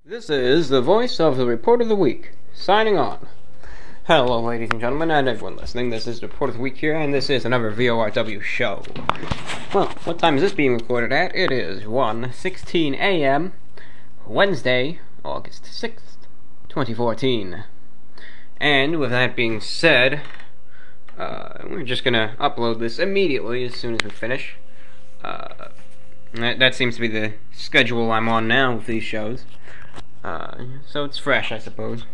This is the voice of the Report of the Week, signing on. Hello, ladies and gentlemen, and everyone listening. This is the Report of the Week here, and this is another VORW show. Well, what time is this being recorded at? It is 1:16 a.m., Wednesday, August 6th, 2014. And with that being said, we're just gonna upload this immediately as soon as we finish. That seems to be the schedule I'm on now with these shows. So it's fresh, I suppose.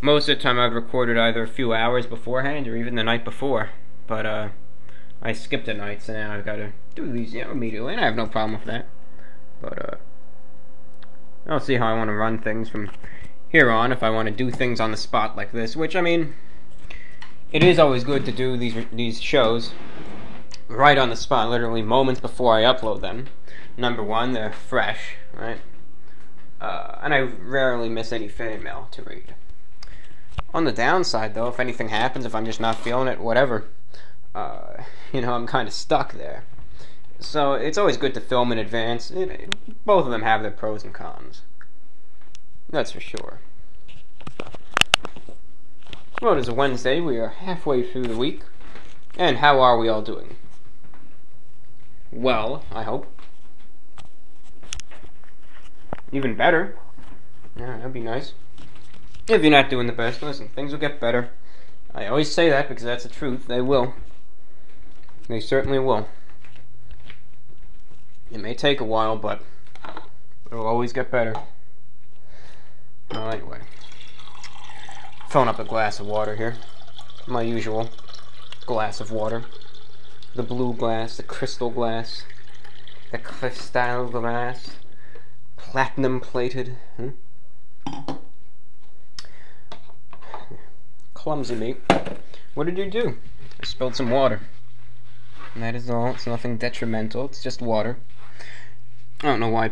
Most of the time I've recorded either a few hours beforehand or even the night before. But I skipped a night, so now I've got to do these immediately, and I have no problem with that. But I'll see how I want to run things from here on, if I want to do things on the spot like this. Which, I mean, it is always good to do these shows right on the spot, literally moments before I upload them. Number one, they're fresh, right? And I rarely miss any fan mail to read. On the downside, though, if anything happens, if I'm just not feeling it, whatever, I'm kind of stuck there. So it's always good to film in advance. Both of them have their pros and cons. That's for sure. Well, it is a Wednesday. We are halfway through the week. And how are we all doing? Well, I hope. Even better. Yeah, that'd be nice. If you're not doing the best, listen, things will get better. I always say that because that's the truth. They will. They certainly will. It may take a while, but it'll always get better. Well, anyway. Filling up a glass of water here. My usual glass of water. The blue glass, the crystal glass, the crystal glass. Platinum plated. Clumsy me. What did you do? I spilled some water. And that is all. It's nothing detrimental. It's just water. I don't know why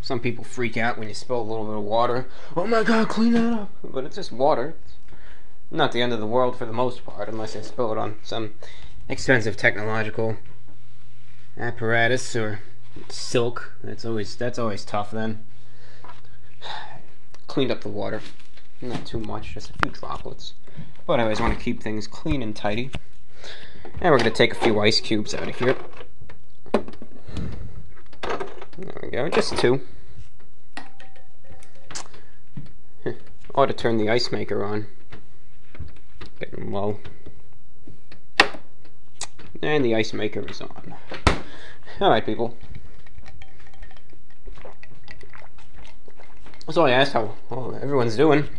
some people freak out when you spill a little bit of water. Oh my god, clean that up. But it's just water. It's not the end of the world for the most part, unless I spill it on some expensive technological apparatus or silk. That's always tough then. Cleaned up the water. Not too much, just a few droplets. But I always want to keep things clean and tidy. And we're going to take a few ice cubes out of here. There we go, just two. Ought to turn the ice maker on. Getting low. And the ice maker is on. Alright, people. So I asked how everyone's doing,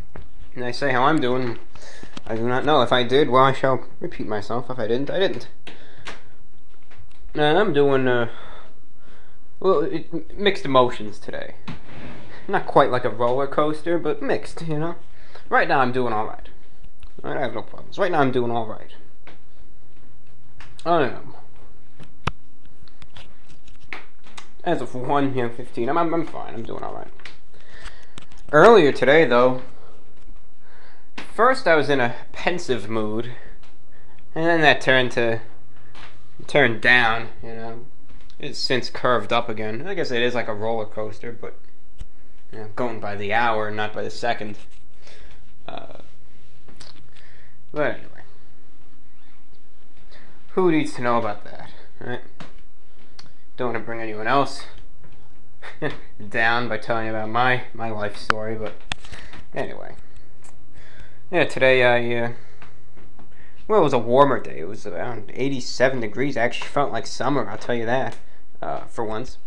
and I say how I'm doing. I do not know. If I did, well, I shall repeat myself. If I didn't, I didn't. I'm doing, mixed emotions today. Not quite like a roller coaster, but mixed, Right now I'm doing alright. I have no problems. Right now I'm doing alright. I am. As of 1:15, I'm fine. I'm doing alright. Earlier today, though, first I was in a pensive mood, and then that turned down, It's since curved up again. I guess it is like a roller coaster, but going by the hour, not by the second. But anyway, who needs to know about that, right? Don't want to bring anyone else down by telling you about my life story, but anyway. Yeah, today it was a warmer day. It was around 87 degrees. I actually felt like summer, I'll tell you that, for once.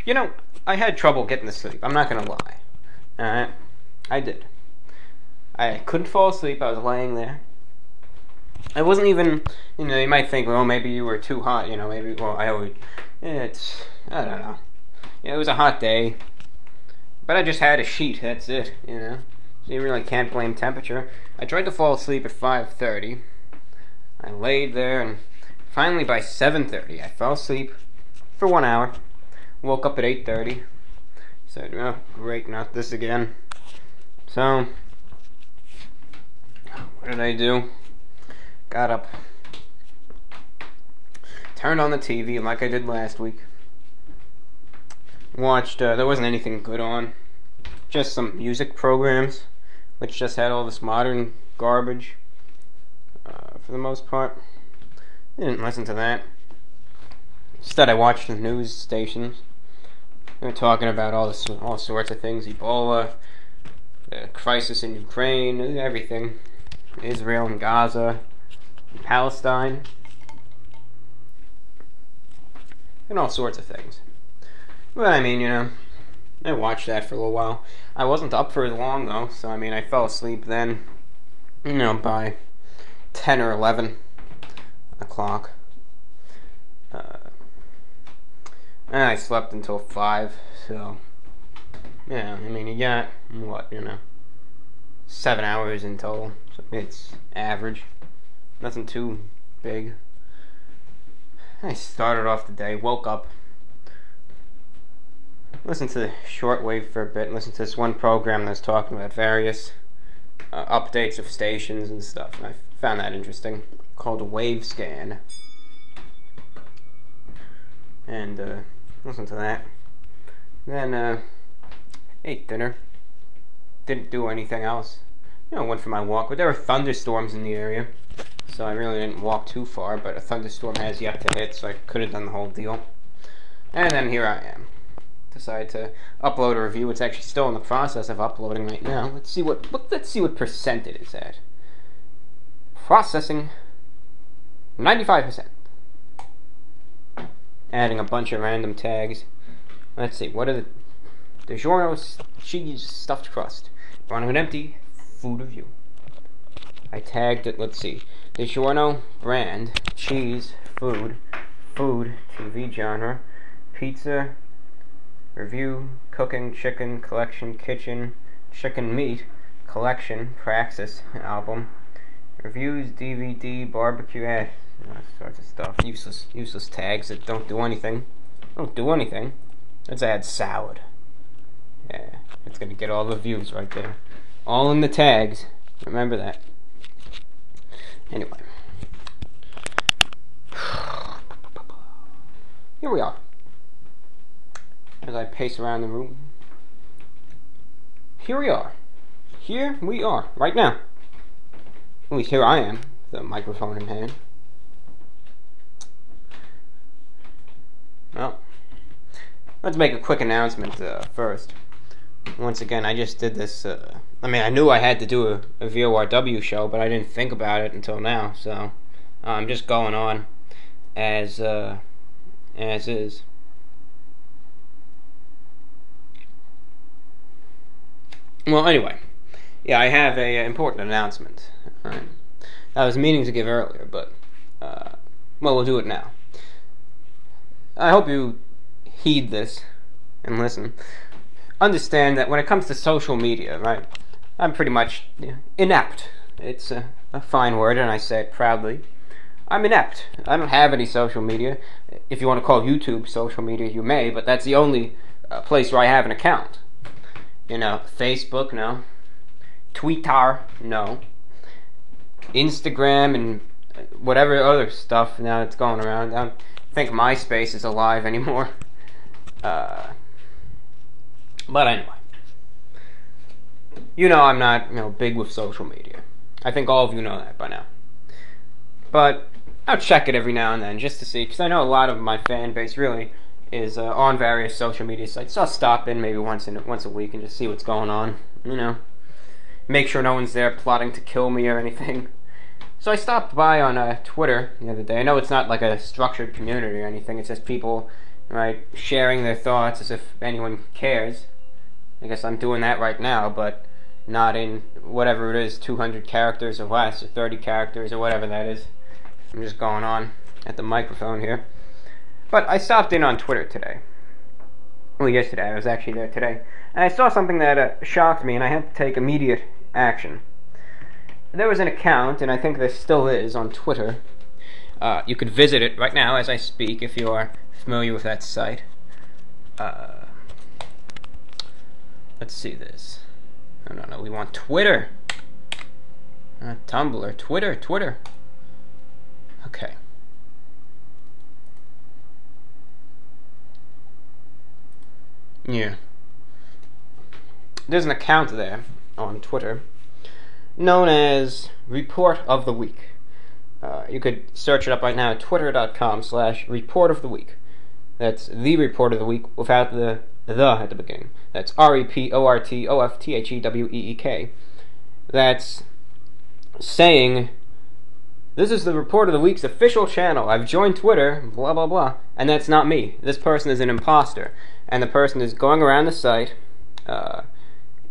I had trouble getting to sleep. I'm not going to lie. I did. I couldn't fall asleep. I was laying there. I wasn't even, you might think, well, maybe you were too hot, maybe, well, I don't know. It was a hot day, but I just had a sheet, that's it, So you really can't blame temperature. I tried to fall asleep at 5:30. I laid there, and finally by 7:30, I fell asleep for 1 hour. Woke up at 8:30. Said, oh, great, not this again. So, what did I do? Got up, turned on the TV like I did last week. Watched, there wasn't anything good on. just some music programs, which just had all this modern garbage, for the most part. I didn't listen to that. Instead, I watched the news stations. They were talking about all sorts of things: Ebola, the crisis in Ukraine, everything, Israel and Gaza, and Palestine, and all sorts of things. But I mean, I watched that for a little while. I wasn't up for as long though, so I mean, I fell asleep then, by 10 or 11 o'clock. And I slept until 5, so yeah, I mean, you got, 7 hours in total, so it's average. Nothing too big. I started off the day, woke up, listened to the shortwave for a bit, and listened to this one program that's talking about various updates of stations and stuff, and I found that interesting, called Wave Scan. And listen to that. Then ate dinner. Didn't do anything else. Went for my walk, but there were thunderstorms in the area, so I really didn't walk too far, but a thunderstorm has yet to hit, so I could have done the whole deal. And then here I am. Decided to upload a review. It's actually still in the process of uploading right now. Let's see what percent it is at. Processing 95%. Adding a bunch of random tags. Let's see, what are the DiGiorno cheese stuffed crust. On an empty food review. I tagged it, let's see. DiGiorno brand, cheese, food, TV genre, pizza, review, cooking, chicken, collection, kitchen, chicken meat, collection, praxis, album, reviews, DVD, barbecue, all sorts of stuff. Useless tags that don't do anything. Let's add salad. Yeah, it's gonna get all the views right there. All in the tags. Remember that. Anyway. Here we are. As I pace around the room. Here we are. Here we are, right now. At least here I am, with a microphone in hand. Well, let's make a quick announcement first. Once again, I just did this, I knew I had to do a VORW show, but I didn't think about it until now, so I'm just going on as is. Well, anyway, yeah, I have a important announcement. Alright. I was meaning to give earlier, but, we'll do it now. I hope you heed this and listen. Understand that when it comes to social media, right, I'm pretty much inept. It's a fine word, and I say it proudly. I'm inept. I don't have any social media. If you want to call YouTube social media, you may, but that's the only place where I have an account. Facebook, no. Twitter, no. Instagram and whatever other stuff now that's going around. I don't think MySpace is alive anymore. But anyway. I'm not, big with social media. I think all of you know that by now. But I'll check it every now and then just to see, because I know a lot of my fan base really is on various social media sites. So I'll stop in maybe once a week and just see what's going on. Make sure no one's there plotting to kill me or anything. So I stopped by on Twitter the other day. I know it's not like a structured community or anything. It's just people, right, sharing their thoughts as if anyone cares. I guess I'm doing that right now, but not in whatever it is, 200 characters or less, or 30 characters or whatever that is. I'm just going on at the microphone here. But I stopped in on Twitter today. Well, yesterday. I was actually there today. And I saw something that shocked me, and I had to take immediate action. There was an account, and I think there still is, on Twitter. You could visit it right now as I speak, if you are familiar with that site. Let's see this. No, we want Twitter. Tumblr. Twitter. Okay. Yeah. there's an account there on Twitter known as Report of the Week. You could search it up right now at twitter.com/Report of the Week. That's the Report of the Week without the at the beginning. That's REPORTOFTHEWEEK. That's saying, this is the Report of the Week's official channel. I've joined Twitter, blah, blah, blah. And that's not me. This person is an imposter. And the person is going around the site,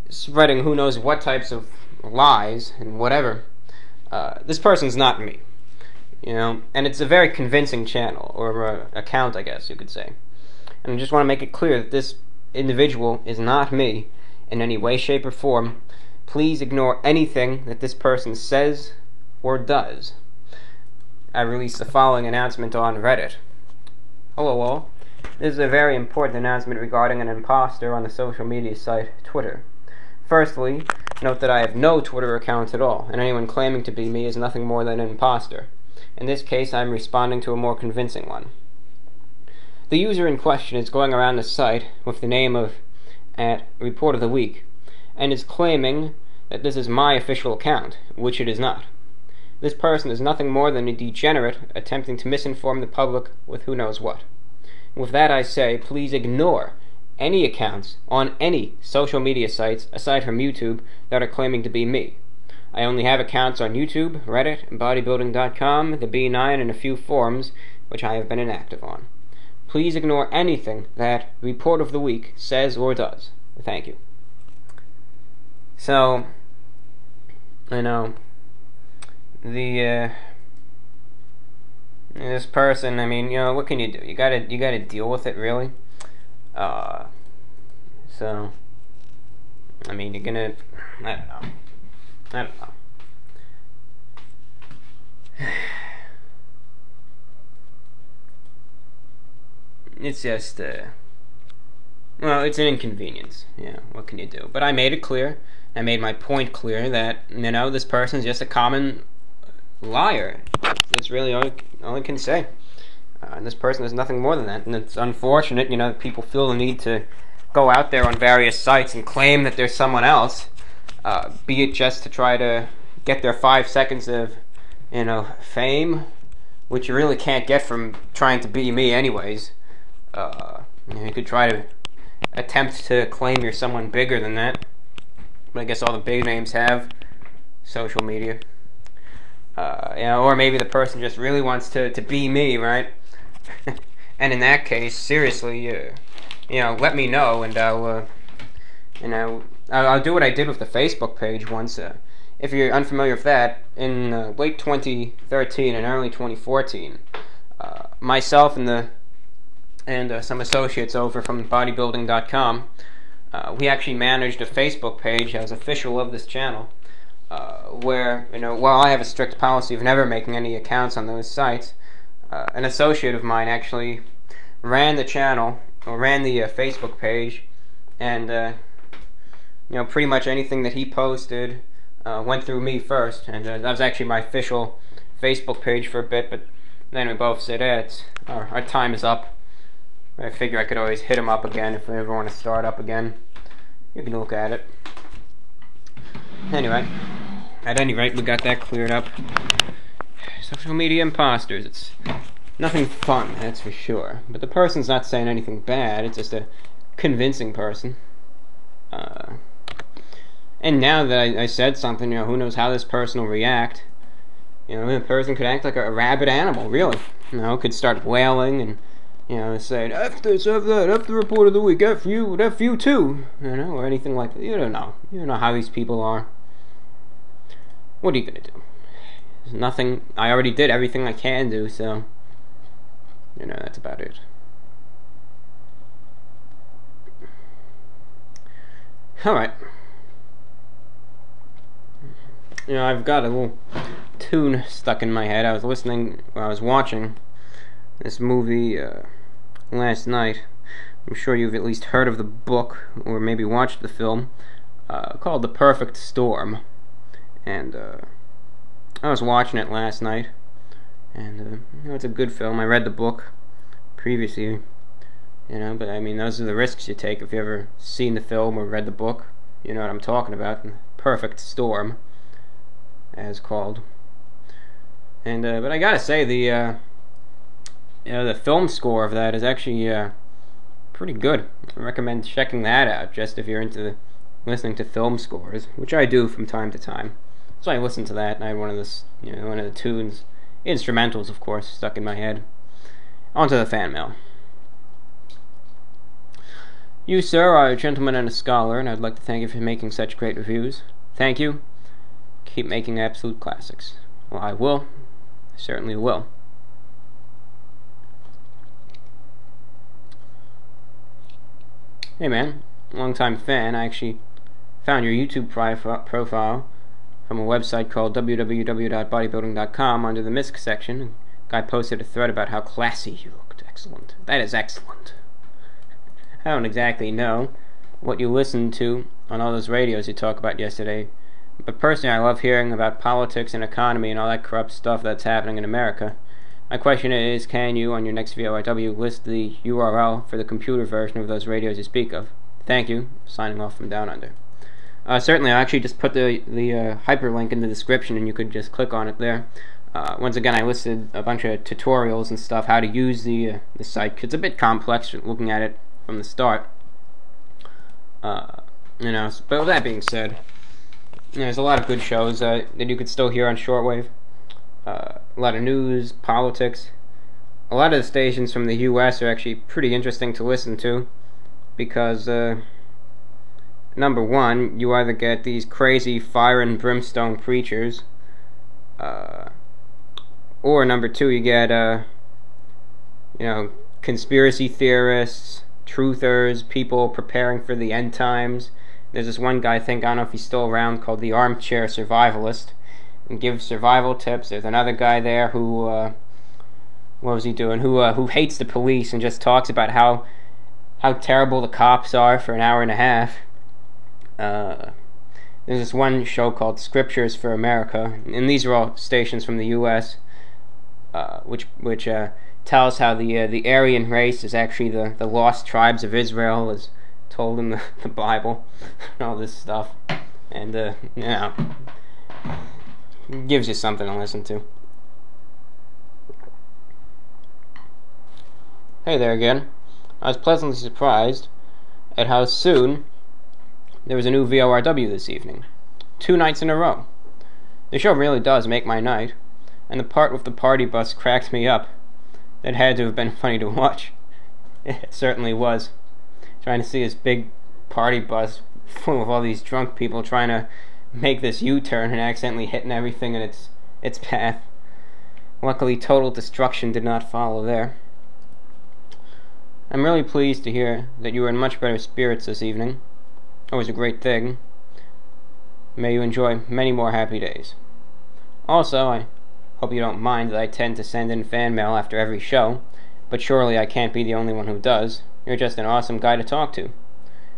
spreading who knows what types of lies and whatever. This person's not me. You know, and it's a very convincing channel, or account, I guess you could say. And I just want to make it clear that this individual is not me in any way, shape, or form. Please ignore anything that this person says or does. I released the following announcement on Reddit. Hello all. This is a very important announcement regarding an imposter on the social media site Twitter. Firstly, note that I have no Twitter account at all, and anyone claiming to be me is nothing more than an imposter. In this case, I am responding to a more convincing one. The user in question is going around the site with the name of @Report of the Week, and is claiming that this is my official account, which it is not. This person is nothing more than a degenerate attempting to misinform the public with who knows what. With that I say, please ignore any accounts on any social media sites aside from YouTube that are claiming to be me. I only have accounts on YouTube, Reddit, bodybuilding.com, the B9, and a few forums which I have been inactive on. Please ignore anything that Report of the Week says or does. Thank you. So, I know, this person, I mean, you know, what can you do? You gotta deal with it, really. So, I mean, you're gonna, I don't know. It's just, well, it's an inconvenience. Yeah, what can you do? But I made it clear. I made my point clear that, you know, this person's just a common liar. That's really all I can say. And this person is nothing more than that. And it's unfortunate, you know, that people feel the need to go out there on various sites and claim that there's someone else, be it just to try to get their 5 seconds of, you know, fame, which you really can't get from trying to be me anyways. You could try to attempt to claim you're someone bigger than that, but I guess all the big names have social media. You know, or maybe the person just really wants to be me, right? And in that case, seriously, you know, let me know, and I'll do what I did with the Facebook page once. If you're unfamiliar with that, in late 2013 and early 2014, myself and some associates over from bodybuilding.com, we actually managed a Facebook page as official of this channel, where, you know, while I have a strict policy of never making any accounts on those sites, an associate of mine actually ran the channel, or ran the Facebook page, and you know, pretty much anything that he posted went through me first, and that was actually my official Facebook page for a bit. But then we both said, our time is up. I figure I could always hit him up again if I ever want to start up again. You can look at it. Anyway, at any rate, we got that cleared up. Social media imposters, it's nothing fun, that's for sure. But the person's not saying anything bad, it's just a convincing person. And now that I said something, you know, who knows how this person will react. You know, the person could act like a rabid animal, really. You know, could start wailing and, you know, saying, F this, F that, F the Report of the Week, F you too, you know, or anything like that. You don't know. You don't know how these people are. What are you gonna do? There's nothing. I already did everything I can do, so, you know, that's about it. Alright. You know, I've got a little tune stuck in my head. I was watching this movie last night. I'm sure you've at least heard of the book, or maybe watched the film, called The Perfect Storm. And I was watching it last night, and you know, it's a good film. I read the book previously, you know, but I mean, those are the risks you take if you ever seen the film or read the book. you know what I'm talking about. Perfect Storm, as called. And but I gotta say, the film score of that is actually pretty good. I recommend checking that out, just if you're into listening to film scores, which I do from time to time. So I listened to that, and I had one of the tunes, instrumentals, of course, stuck in my head. On to the fan mail. You, sir, are a gentleman and a scholar, and I'd like to thank you for making such great reviews. Thank you. Keep making absolute classics. Well, I will. I certainly will. Hey, man. Long-time fan. I actually found your YouTube profile from a website called www.bodybuilding.com under the MISC section. A guy posted a thread about how classy you looked. Excellent. That is excellent. I don't exactly know what you listened to on all those radios you talked about yesterday, but personally I love hearing about politics and economy and all that corrupt stuff that's happening in America. My question is, can you, on your next VORW, list the URL for the computer version of those radios you speak of? Thank you. Signing off from Down Under. Certainly, I actually just put the hyperlink in the description, and you could just click on it there. Once again, I listed a bunch of tutorials and stuff, how to use the site. It's a bit complex looking at it from the start. But with that being said, there's a lot of good shows that you could still hear on shortwave. A lot of news, politics. A lot of the stations from the U.S. are actually pretty interesting to listen to, because number one, you either get these crazy fire and brimstone preachers, or number two, you get conspiracy theorists, truthers, people preparing for the end times. There's this one guy, I don't know if he's still around, called the Armchair Survivalist, and gives survival tips. There's another guy there who, what was he doing? Who hates the police and just talks about how terrible the cops are for an hour and a half. There's this one show called Scriptures for America, and these are all stations from the U.S., which tells how the Aryan race is actually the lost tribes of Israel, as told in the Bible, and all this stuff, and gives you something to listen to. Hey there again. I was pleasantly surprised at how soon there was a new VORW this evening. 2 nights in a row. The show really does make my night, and the part with the party bus cracked me up. It had to have been funny to watch. It certainly was. Trying to see this big party bus full of all these drunk people trying to make this U-turn and accidentally hitting everything in its path. Luckily, total destruction did not follow there. I'm really pleased to hear that you are in much better spirits this evening. Always a great thing. May you enjoy many more happy days. Also, I hope you don't mind that I tend to send in fan mail after every show, but surely I can't be the only one who does. You're just an awesome guy to talk to.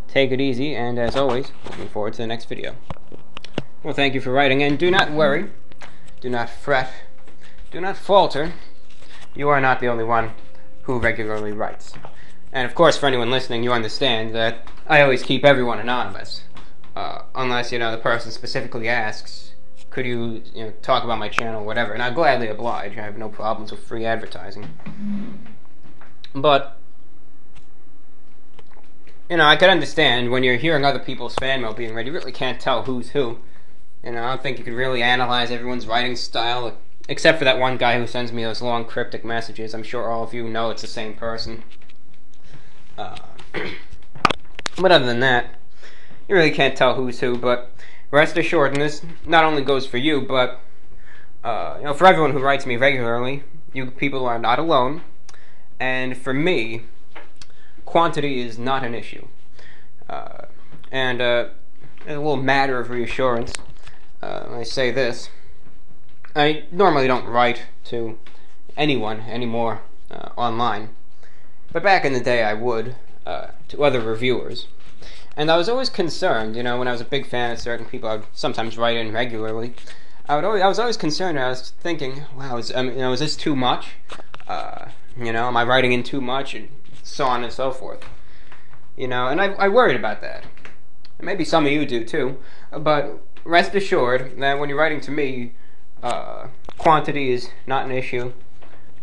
Take it easy, and as always, looking forward to the next video. Well, thank you for writing in. Do not worry. Do not fret. Do not falter. You are not the only one who regularly writes. And of course, for anyone listening, you understand that I always keep everyone anonymous. Unless, the person specifically asks, could you, talk about my channel, whatever. And I'll gladly oblige. I have no problems with free advertising. But, I could understand when you're hearing other people's fan mail being read, you really can't tell who's who. I don't think you could really analyze everyone's writing style, except for that one guy who sends me those long cryptic messages. I'm sure all of you know it's the same person. But other than that, you really can't tell who's who, but rest assured, and this not only goes for you, but for everyone who writes me regularly, you people are not alone, and for me, quantity is not an issue. And a little matter of reassurance, I say this. I normally don't write to anyone anymore online, but back in the day I would, to other reviewers. And I was always concerned, when I was a big fan of certain people, I would sometimes write in regularly. I was always concerned, I was thinking, wow, is this too much? Am I writing in too much? And so on and so forth. And I worried about that. And maybe some of you do too. But rest assured that when you're writing to me, quantity is not an issue.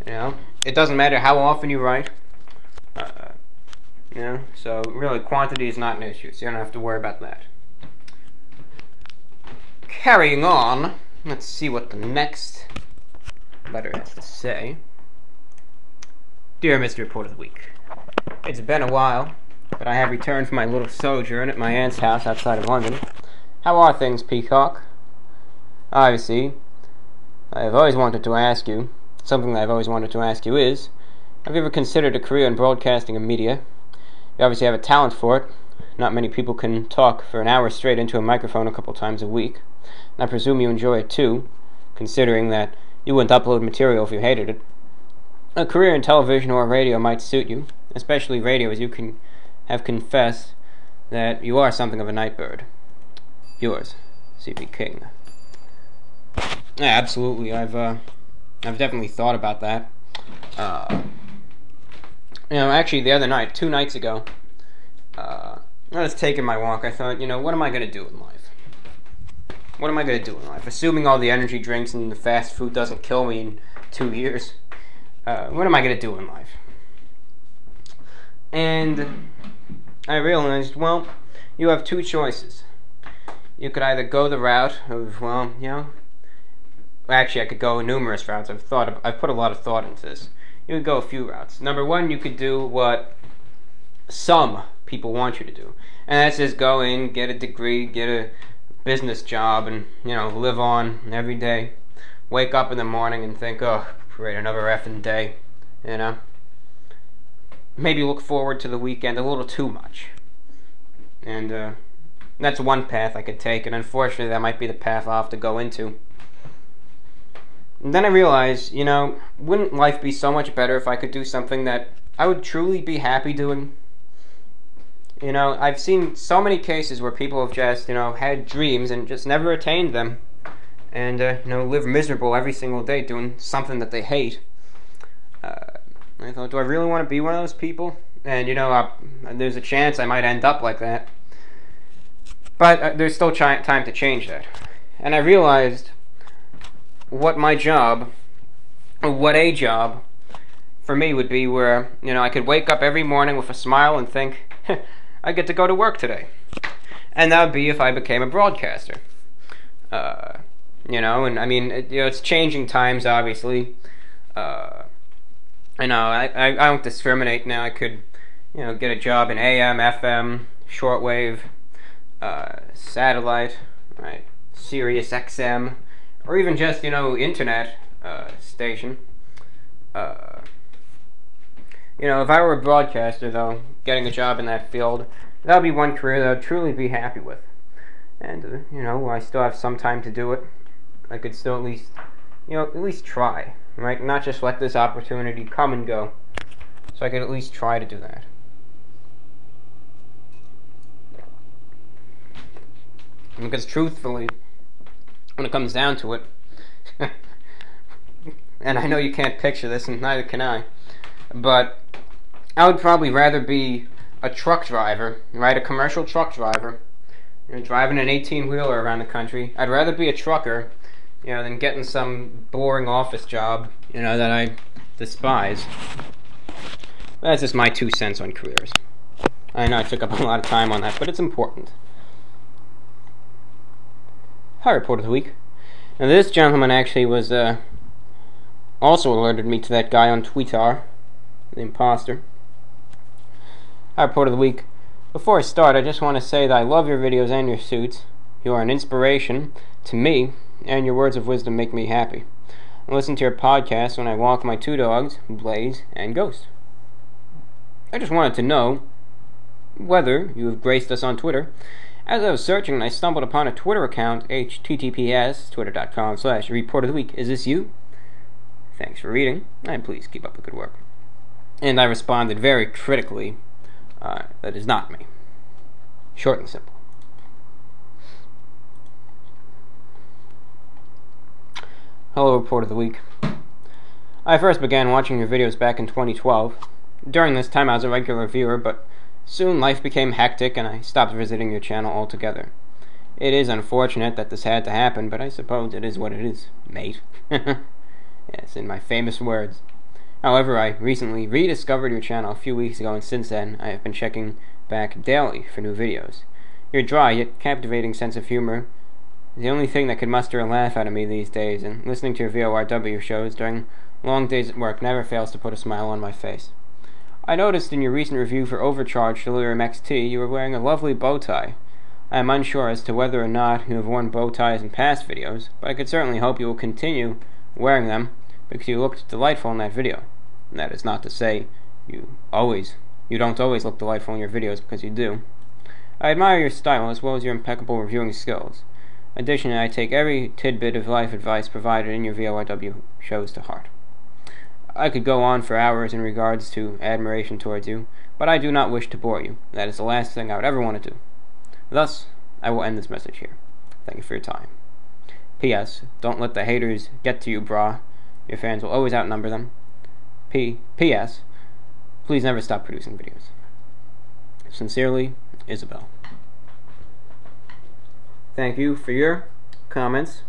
You know, it doesn't matter how often you write. You know, so really quantity is not an issue, so you don't have to worry about that. Carrying on, let's see what the next letter has to say. Dear Mr. Report of the Week, it's been a while, but I have returned from my little sojourn at my aunt's house outside of London. How are things, Peacock? Obviously, I have always wanted to ask you, something that I've always wanted to ask you is, have you ever considered a career in broadcasting and media? You obviously have a talent for it. Not many people can talk for an hour straight into a microphone a couple times a week. And I presume you enjoy it too, considering that you wouldn't upload material if you hated it. A career in television or radio might suit you, especially radio, as you can have confessed that you are something of a night bird. Yours, C.B. King. Yeah, absolutely. I've definitely thought about that. You know, actually, the other night, 2 nights ago, I was taking my walk. I thought, you know, what am I going to do in life? What am I going to do in life? Assuming all the energy drinks and the fast food doesn't kill me in 2 years, what am I going to do in life? And I realized, well, you have 2 choices. You could either go the route of, well, you know, actually, I could go numerous routes. I've put a lot of thought into this. You could go a few routes. Number 1, you could do what some people want you to do, and that's just go in, get a degree, get a business job, and, you know, live on every day. Wake up in the morning and think, oh, great, another effing day, you know. Maybe look forward to the weekend a little too much. And that's one path I could take, and unfortunately that might be the path I'll have to go into. And then I realized, you know, wouldn't life be so much better if I could do something that I would truly be happy doing? You know, I've seen so many cases where people have just, you know, had dreams and just never attained them. And, you know, live miserable every single day doing something that they hate. I thought, do I really want to be one of those people? And, you know, there's a chance I might end up like that. But there's still time to change that. And I realized what a job for me would be, where, you know, I could wake up every morning with a smile and think, I get to go to work today. And that would be if I became a broadcaster. You know, and I mean, you know, it's changing times, obviously. You know, I don't discriminate now. I could, you know, get a job in AM, FM, shortwave, satellite, right, Sirius XM, or even just, you know, internet station. You know, if I were a broadcaster, though, getting a job in that field, that would be one career that I would truly be happy with. And, you know, I still have some time to do it. I could still at least try, right? Not just let this opportunity come and go. So I could at least try to do that. Because truthfully, when it comes down to it, and I know you can't picture this, and neither can I, but I would probably rather be a truck driver, right? A commercial truck driver, you know, driving an 18-wheeler around the country. I'd rather be a trucker, you know, than getting some boring office job, you know, that I despise. That's just my 2 cents on careers. I know I took up a lot of time on that, but it's important. Hi, Report of the Week. Now, this gentleman actually was, also alerted me to that guy on Twitter, the imposter. Hi, Report of the Week. Before I start, I just want to say that I love your videos and your suits. You are an inspiration to me, and your words of wisdom make me happy. I listen to your podcast when I walk my 2 dogs, Blaze and Ghost. I just wanted to know whether you have graced us on Twitter. As I was searching, I stumbled upon a Twitter account, https twitter.com/reportoftheweek. Is this you? Thanks for reading, and please keep up the good work. And I responded very critically, that is not me. Short and simple. Hello, Report of the Week. I first began watching your videos back in 2012. During this time I was a regular viewer, but Soon life became hectic and I stopped visiting your channel altogether. It is unfortunate that this had to happen, but I suppose it is what it is, mate. Yes, in my famous words. However, I recently rediscovered your channel a few weeks ago, and since then I have been checking back daily for new videos. Your dry yet captivating sense of humor is the only thing that could muster a laugh out of me these days, and listening to your VORW shows during long days at work never fails to put a smile on my face. I noticed in your recent review for Overcharged Delirium XT you were wearing a lovely bow tie. I am unsure as to whether or not you have worn bow ties in past videos, but I could certainly hope you will continue wearing them because you looked delightful in that video. And that is not to say you don't always look delightful in your videos, because you do. I admire your style as well as your impeccable reviewing skills. Additionally, I take every tidbit of life advice provided in your VORW shows to heart. I could go on for hours in regards to admiration towards you, but I do not wish to bore you. That is the last thing I would ever want to do. Thus, I will end this message here. Thank you for your time. P.S. Don't let the haters get to you, brah. Your fans will always outnumber them. P.S. Please never stop producing videos. Sincerely, Isabel. Thank you for your comments,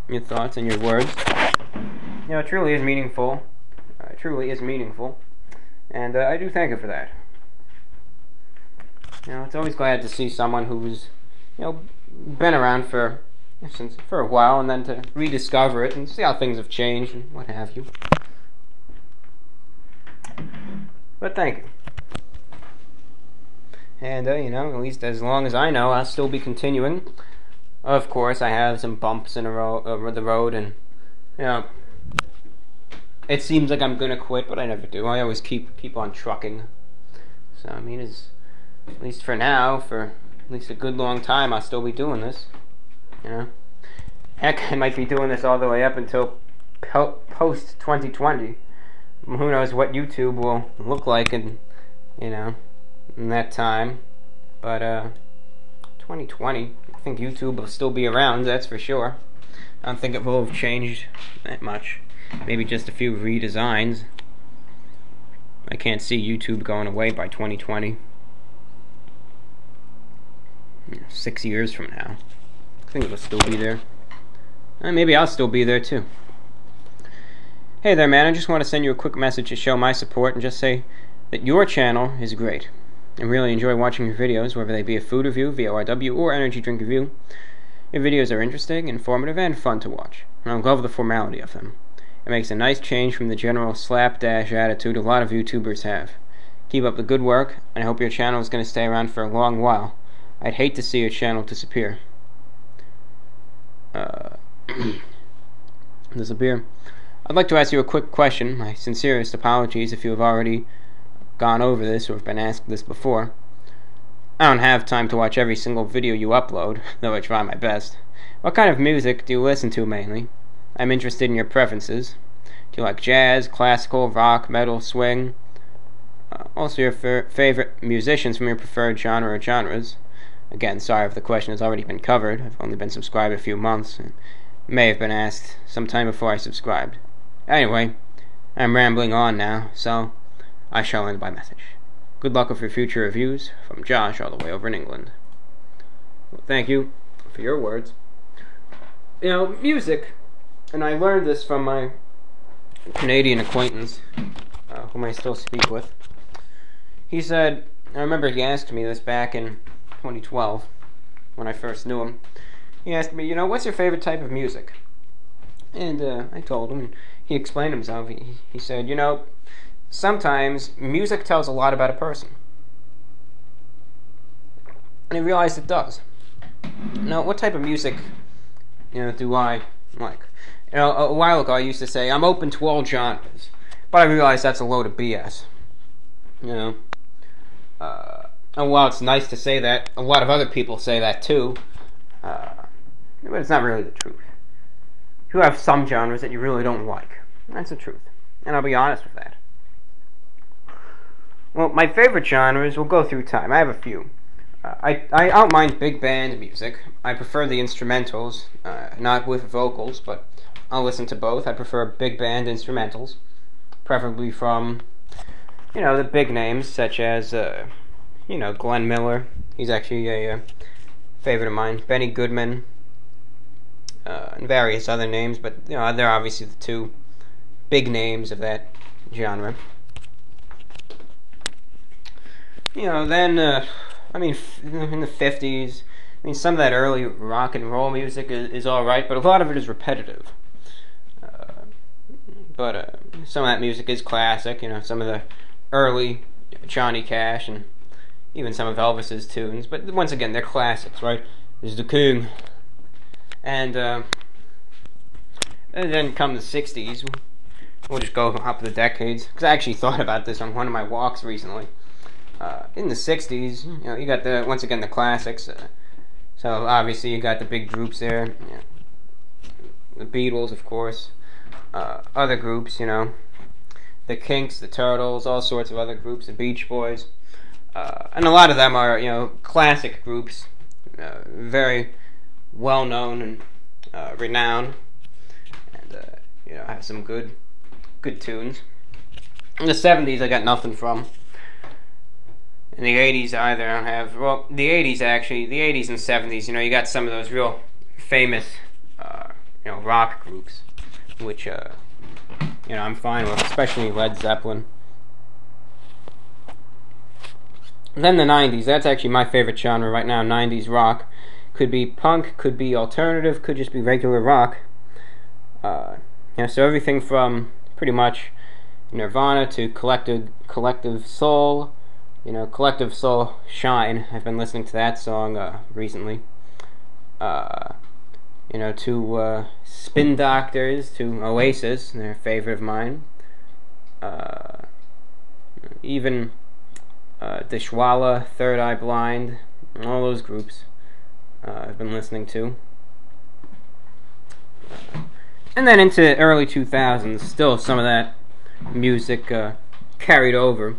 your thoughts, and your words. You know, it truly is meaningful. And I do thank you for that. You know, it's always glad to see someone who's, been around for a while, and then to rediscover it and see how things have changed and what have you. But thank you. And, at least as long as I know, I'll still be continuing. Of course, I have some bumps in the road, and, it seems like I'm gonna quit, but I never do. I always keep on trucking. So, I mean, at least for now, for at least a good long time, I'll still be doing this. Heck, I might be doing this all the way up until post-2020. Who knows what YouTube will look like in that time. But 2020, I think YouTube will still be around, that's for sure. I don't think it will have changed that much. Maybe just a few redesigns. I can't see YouTube going away by 2020. 6 years from now, I think it will still be there. And maybe I'll still be there too. Hey there, man, I just want to send you a quick message to show my support and just say that your channel is great. I really enjoy watching your videos, whether they be a food review, VORW, or energy drink review. Your videos are interesting, informative, and fun to watch, and I love the formality of them. It makes a nice change from the general slapdash attitude a lot of YouTubers have. Keep up the good work, and I hope your channel is going to stay around for a long while. I'd hate to see your channel disappear. Disappear. I'd like to ask you a quick question. My sincerest apologies if you have already gone over this or have been asked this before. I don't have time to watch every single video you upload, though I try my best. What kind of music do you listen to mainly? I'm interested in your preferences. Do you like jazz, classical, rock, metal, swing? Also your favorite musicians from your preferred genre or genres. Again, sorry if the question has already been covered. I've only been subscribed a few months, and may have been asked sometime before I subscribed. Anyway, I'm rambling on now, so I shall end my message. Good luck with your future reviews, from Josh all the way over in England. Well, thank you for your words. Music, and I learned this from my Canadian acquaintance, whom I still speak with. He said, I remember he asked me this back in 2012, when I first knew him. He asked me, what's your favorite type of music? And I told him, and he explained himself. He said, sometimes music tells a lot about a person. And I realized it does. Now, what type of music, do I like? A while ago I used to say, I'm open to all genres. But I realized that's a load of BS. And while it's nice to say that, a lot of other people say that too. But it's not really the truth. You have some genres that you really don't like. That's the truth. And I'll be honest with that. Well, my favorite genres will go through time. I have a few. I don't mind big band music. I prefer the instrumentals, not with vocals, but I'll listen to both. I prefer big band instrumentals, preferably from, the big names such as, Glenn Miller. He's actually a favorite of mine. Benny Goodman, and various other names, but they're obviously the two big names of that genre. Then in the 50s, some of that early rock and roll music is all right, but a lot of it is repetitive. But some of that music is classic. Some of the early Johnny Cash and even some of Elvis's tunes. But once again, they're classics, right? There's the King. And then come the 60s. We'll just go up the decades. Because I actually thought about this on one of my walks recently. In the 60s, you got once again the classics. So obviously you got the big groups there. The Beatles, of course. Other groups, the Kinks, the Turtles, all sorts of other groups, the Beach Boys. And a lot of them are, classic groups. Very well known and renowned. And, have some good tunes. In the 70s, I got nothing from. In the 80s, either I don't have. Well, the 80s actually, the 80s and 70s, you got some of those real famous, rock groups, which, I'm fine with, especially Led Zeppelin. And then the 90s, that's actually my favorite genre right now, 90s rock. Could be punk, could be alternative, could just be regular rock. So everything from pretty much Nirvana to Collective Soul. Collective Soul Shine. I've been listening to that song recently. To Spin Doctors, to Oasis, they're a favorite of mine. Even Dishwalla, Third Eye Blind, all those groups I've been listening to. And then into early 2000s, still some of that music carried over.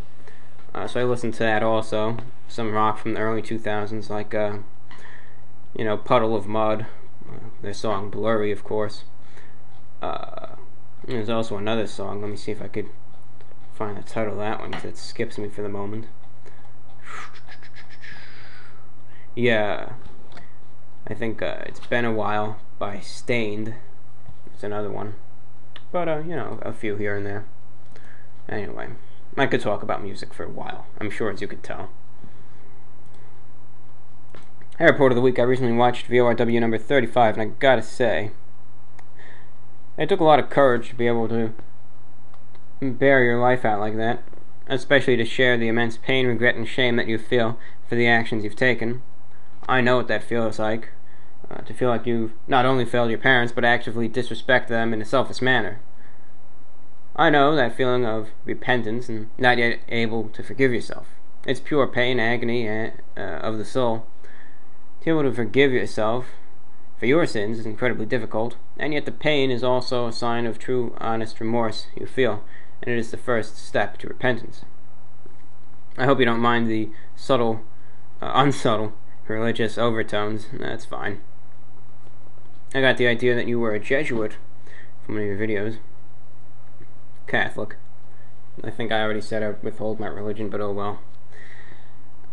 So I listened to that also. Some rock from the early 2000s, like, Puddle of Mud, their song Blurry, of course. There's also another song. Let me see if I could find the title of that one, because it skips me for the moment. Yeah, I think It's Been a While by Stained. It's another one. But, a few here and there. Anyway, I could talk about music for a while, I'm sure, as you could tell. Hey, Report of the Week, I recently watched VORW number 35, and I gotta say, it took a lot of courage to be able to bear your life out like that, especially to share the immense pain, regret, and shame that you feel for the actions you've taken. I know what that feels like, to feel like you've not only failed your parents, but actively disrespect them in a selfless manner. I know that feeling of repentance and not yet able to forgive yourself. It's pure pain, agony of the soul. To be able to forgive yourself for your sins is incredibly difficult, and yet the pain is also a sign of true, honest remorse you feel, and it is the first step to repentance. I hope you don't mind the unsubtle religious overtones. That's fine. I got the idea that you were a Jesuit from one of your videos. Catholic. I think I already said I withhold my religion, but oh well.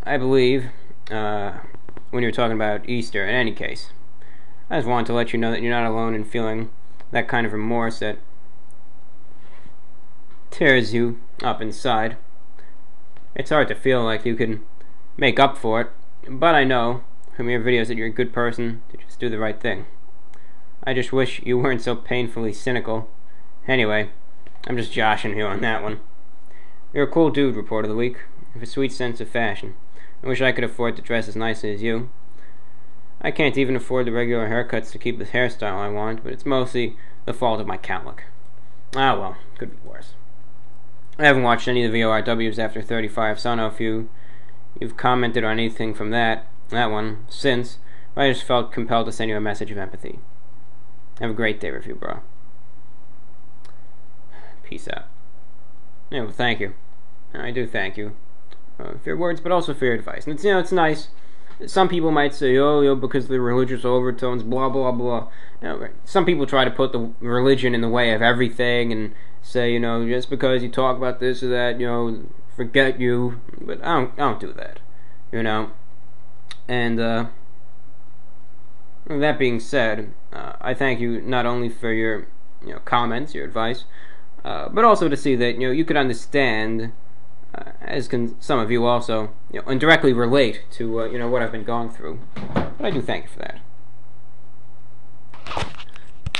I believe, when you were talking about Easter, in any case, I just wanted to let you know that you're not alone in feeling that kind of remorse that tears you up inside. It's hard to feel like you can make up for it, but I know from your videos that you're a good person to just do the right thing. I just wish you weren't so painfully cynical. Anyway, I'm just joshing you on that one. You're a cool dude, Report of the Week, with a sweet sense of fashion. I wish I could afford to dress as nicely as you. I can't even afford the regular haircuts to keep the hairstyle I want, but it's mostly the fault of my cowlick. Ah well, could be worse. I haven't watched any of the VORWs after 35, so I don't know if you've commented on anything from that one since, but I just felt compelled to send you a message of empathy. Have a great day, Review Bro. Peace out. Yeah, well, thank you. I do thank you for your words, but also for your advice. And it's, it's nice. Some people might say, because of the religious overtones, blah, blah, blah. Some people try to put the religion in the way of everything and say, just because you talk about this or that, forget you. But I don't do that. you know. And that being said, I thank you not only for your comments, your advice, but also to see that you could understand, as can some of you also, and directly relate to what I've been going through. But I do thank you for that.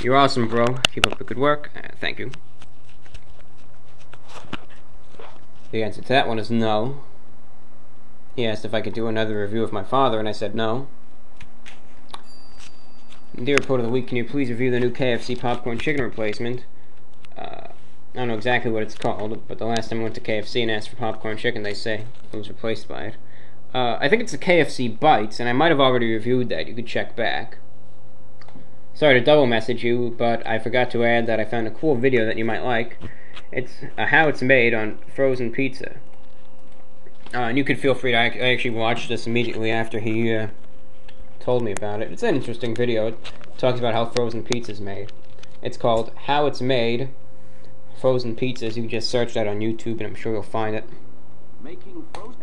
You're awesome, bro. Keep up the good work. Thank you. The answer to that one is no. He asked if I could do another review of my father, and I said no. Dear Report of the Week, can you please review the new KFC popcorn chicken replacement? I don't know exactly what it's called, but the last time I went to KFC and asked for popcorn chicken, they say it was replaced by it. I think it's the KFC Bites, and I might have already reviewed that. You could check back. Sorry to double message you, but I forgot to add that I found a cool video that you might like. It's how it's made on frozen pizza. And you could feel free to... I actually watched this immediately after he told me about it. It's an interesting video. It talks about how frozen pizza is made. It's called How It's Made, Frozen Pizzas. You can just search that on YouTube and I'm sure you'll find it.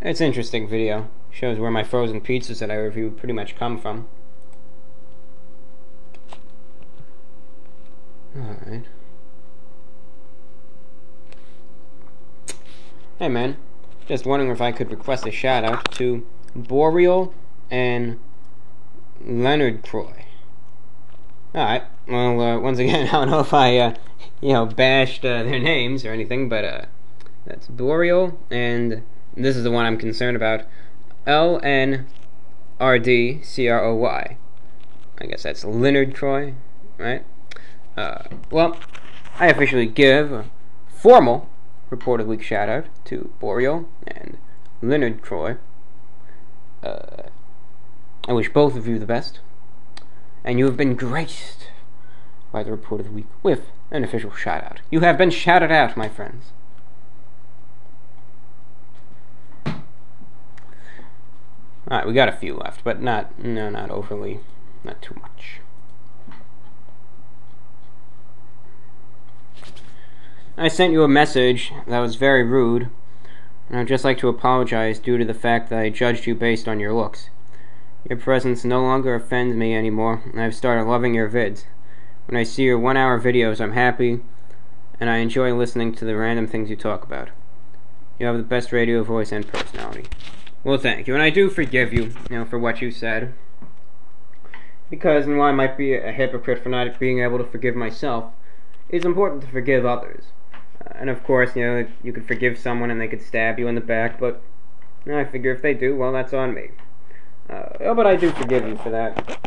It's an interesting video. Shows where my frozen pizzas that I reviewed pretty much come from. Alright. Hey man, just wondering if I could request a shout out to Boreal and Leonard Croy. Alright, well, once again, I don't know if I, bashed their names or anything, but, that's Boreal, and this is the one I'm concerned about, LNRDCROY. I guess that's Leonard Croy, right? Well, I officially give a formal Report of the Week shout out to Boreal and Leonard Croy. I wish both of you the best, and you have been graced by the Report of the Week with an official shout out. You have been shouted out, my friends. Alright, we got a few left, but not overly, not too much. I sent you a message that was very rude, and I'd just like to apologize due to the fact that I judged you based on your looks. Your presence no longer offends me anymore, and I've started loving your vids. When I see your 1-hour videos, I'm happy, and I enjoy listening to the random things you talk about. You have the best radio voice and personality. Well, thank you, and I do forgive you, for what you said. Because, and while I might be a hypocrite for not being able to forgive myself, it's important to forgive others. And of course, you could forgive someone and they could stab you in the back, but I figure if they do, well, that's on me. But I do forgive you for that.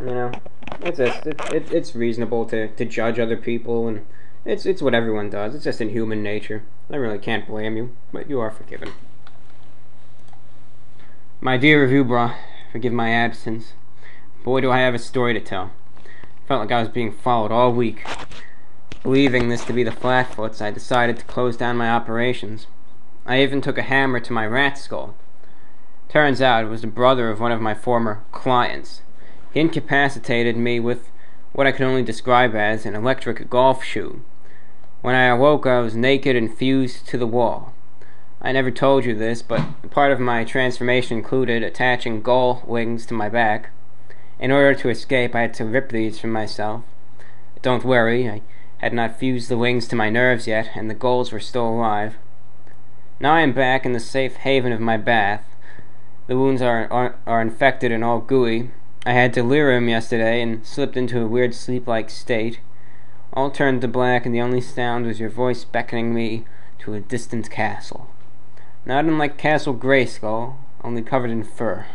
It's reasonable to judge other people, and it's what everyone does. It's just in human nature. I really can't blame you, but you are forgiven. My dear review bra, forgive my absence. Boy, do I have a story to tell. Felt like I was being followed all week. Believing this to be the Flatfoots, I decided to close down my operations. I even took a hammer to my rat skull. Turns out it was the brother of one of my former clients. He incapacitated me with what I could only describe as an electric golf shoe. When I awoke, I was naked and fused to the wall. I never told you this, but part of my transformation included attaching gull wings to my back. In order to escape, I had to rip these from myself. Don't worry, I had not fused the wings to my nerves yet, and the gulls were still alive. Now I am back in the safe haven of my bath. The wounds are infected and all gooey. I had delirium yesterday and slipped into a weird sleep-like state. All turned to black, and the only sound was your voice beckoning me to a distant castle. Not unlike Castle Grayskull, only covered in fur.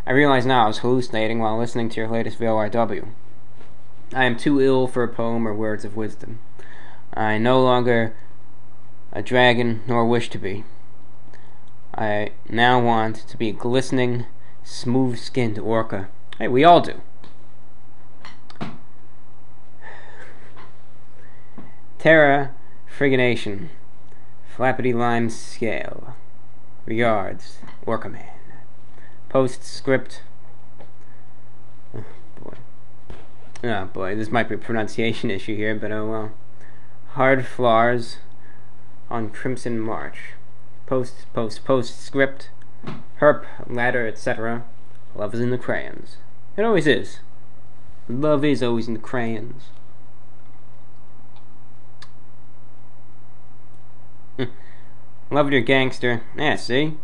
I realize now I was hallucinating while listening to your latest VORW. I am too ill for a poem or words of wisdom. I am no longer a dragon, nor wish to be. I now want to be a glistening, smooth-skinned orca. Hey, we all do. Terra Frigination. Flappity Lime Scale. Regards, Orca Man. Postscript. Oh boy, this might be a pronunciation issue here, but oh well. Hard flowers on Crimson March. Postscript. herp, ladder, etc. Love is in the crayons. It always is. Love is always in the crayons. Love your gangster. Yeah, see?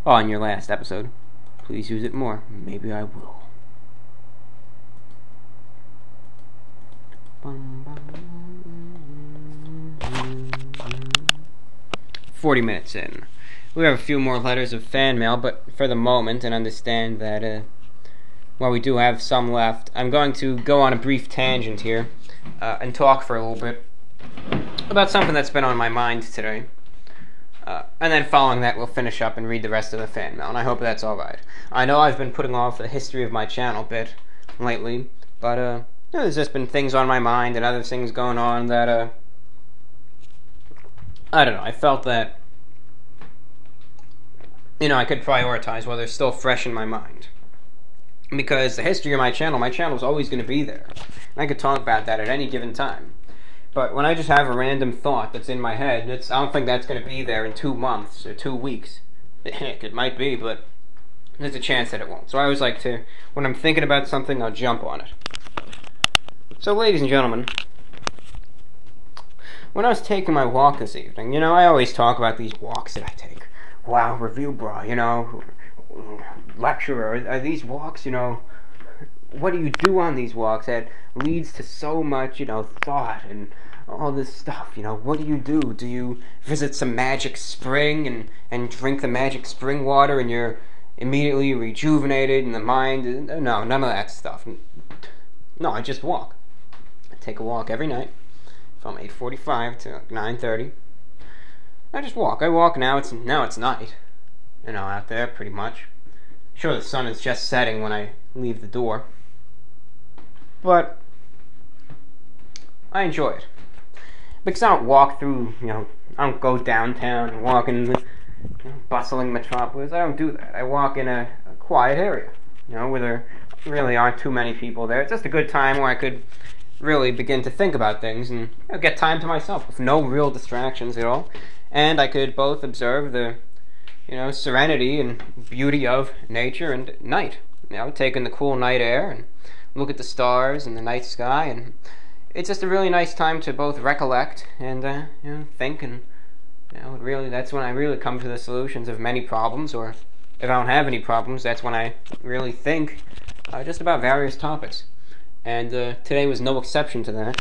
On your last episode. Please use it more. Maybe I will. 40 minutes in. We have a few more letters of fan mail, but for the moment, and understand that while we do have some left, I'm going to go on a brief tangent here and talk for a little bit about something that's been on my mind today. And then following that, we'll finish up and read the rest of the fan mail, and I hope that's alright. I know I've been putting off the history of my channel a bit lately, but there's just been things on my mind and other things going on that, I don't know, I felt that, I could prioritize while they're still fresh in my mind. Because the history of my channel's always going to be there. And I could talk about that at any given time. But when I just have a random thought that's in my head, I don't think that's going to be there in 2 months or 2 weeks. Heck, it might be, but there's a chance that it won't. So I always like to, when I'm thinking about something, I'll jump on it. So, ladies and gentlemen, when I was taking my walk this evening, I always talk about these walks that I take. Wow, review bra, lecturer, are these walks, what do you do on these walks that leads to so much, thought and all this stuff, what do you do? Do you visit some magic spring and drink the magic spring water and you're immediately rejuvenated in the mind? No, none of that stuff. No, I just walk. I take a walk every night from 8:45 to 9:30. I just walk. I walk now. It's night, out there pretty much. Sure, the sun is just setting when I leave the door, but I enjoy it because I don't walk through. I don't go downtown and walk in the bustling metropolis. I don't do that. I walk in a quiet area, where there really aren't too many people there. It's just a good time where I could really begin to think about things and get time to myself with no real distractions at all. And I could both observe the, serenity and beauty of nature and night. Take in the cool night air and look at the stars and the night sky. And it's just a really nice time to both recollect and, think. And, that's when I really come to the solutions of many problems. Or if I don't have any problems, that's when I really think just about various topics. And today was no exception to that.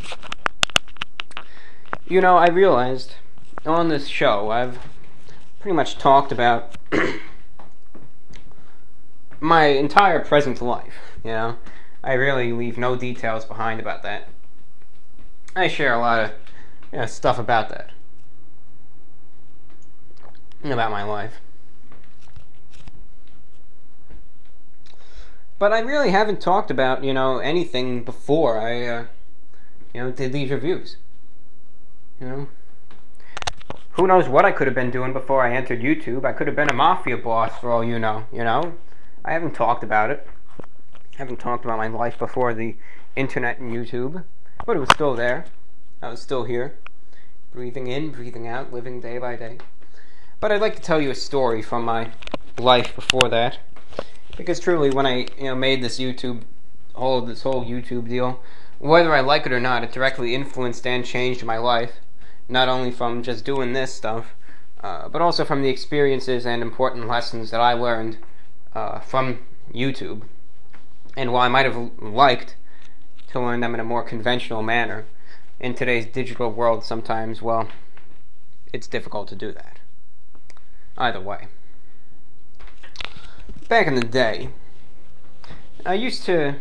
I realized on this show, I've pretty much talked about my entire present life, I really leave no details behind about that. I share a lot of stuff about that, about my life. But I really haven't talked about, anything before I, did these reviews. Who knows what I could have been doing before I entered YouTube? I could have been a mafia boss for all you know, I haven't talked about it. I haven't talked about my life before the internet and YouTube. But it was still there. I was still here. Breathing in, breathing out, living day by day. But I'd like to tell you a story from my life before that. Because truly, when I made this whole YouTube deal, whether I like it or not, it directly influenced and changed my life. Not only from just doing this stuff, but also from the experiences and important lessons that I learned from YouTube. And while I might have liked to learn them in a more conventional manner, in today's digital world sometimes, well, it's difficult to do that. Either way. Back in the day, I used to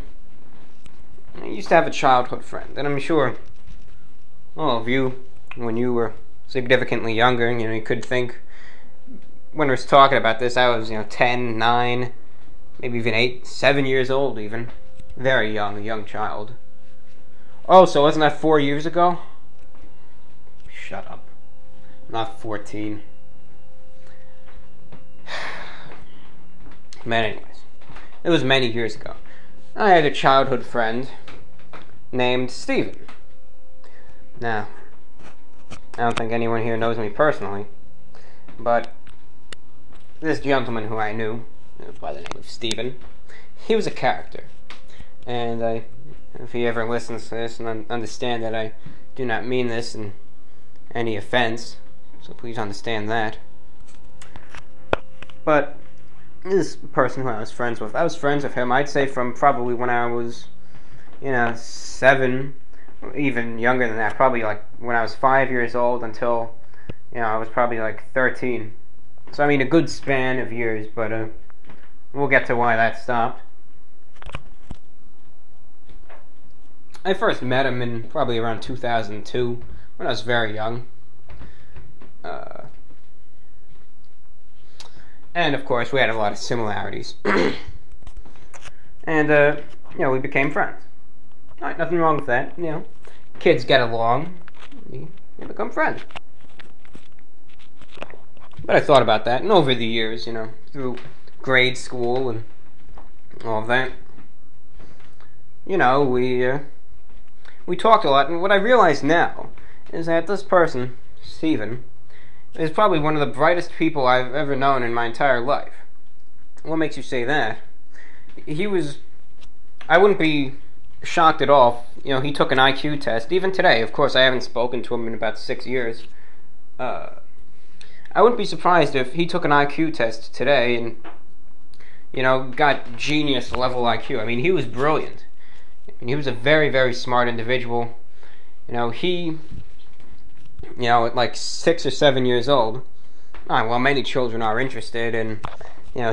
have a childhood friend, and I'm sure all of you, when you were significantly younger, you could think, when I was talking about this, I was, 10, 9, maybe even 8, 7 years old even. Very young, a young child. Oh, so wasn't that 4 years ago? Shut up. I'm not 14. But anyways, it was many years ago. I had a childhood friend named Steven. Now, I don't think anyone here knows me personally, but this gentleman who I knew, by the name of Stephen, he was a character. And if he ever listens to this and understand that I do not mean this in any offense, so please understand that. But this person who I was friends with him, I'd say, from probably when I was, 7, or even younger than that, probably like when I was 5 years old until, I was probably like 13. So I mean, a good span of years, but we'll get to why that stopped. I first met him in probably around 2002, when I was very young. And of course, we had a lot of similarities. And, we became friends. Alright, nothing wrong with that, Kids get along, you become friends. But I thought about that, and over the years, through grade school and all that, we talked a lot, and what I realize now is that this person, Stephen, is probably one of the brightest people I've ever known in my entire life. What makes you say that? I wouldn't be shocked at all. He took an IQ test. Even today, of course, I haven't spoken to him in about 6 years. I wouldn't be surprised if he took an IQ test today and, got genius level IQ. I mean, he was brilliant. He was a very, very smart individual. At like 6 or 7 years old, many children are interested in,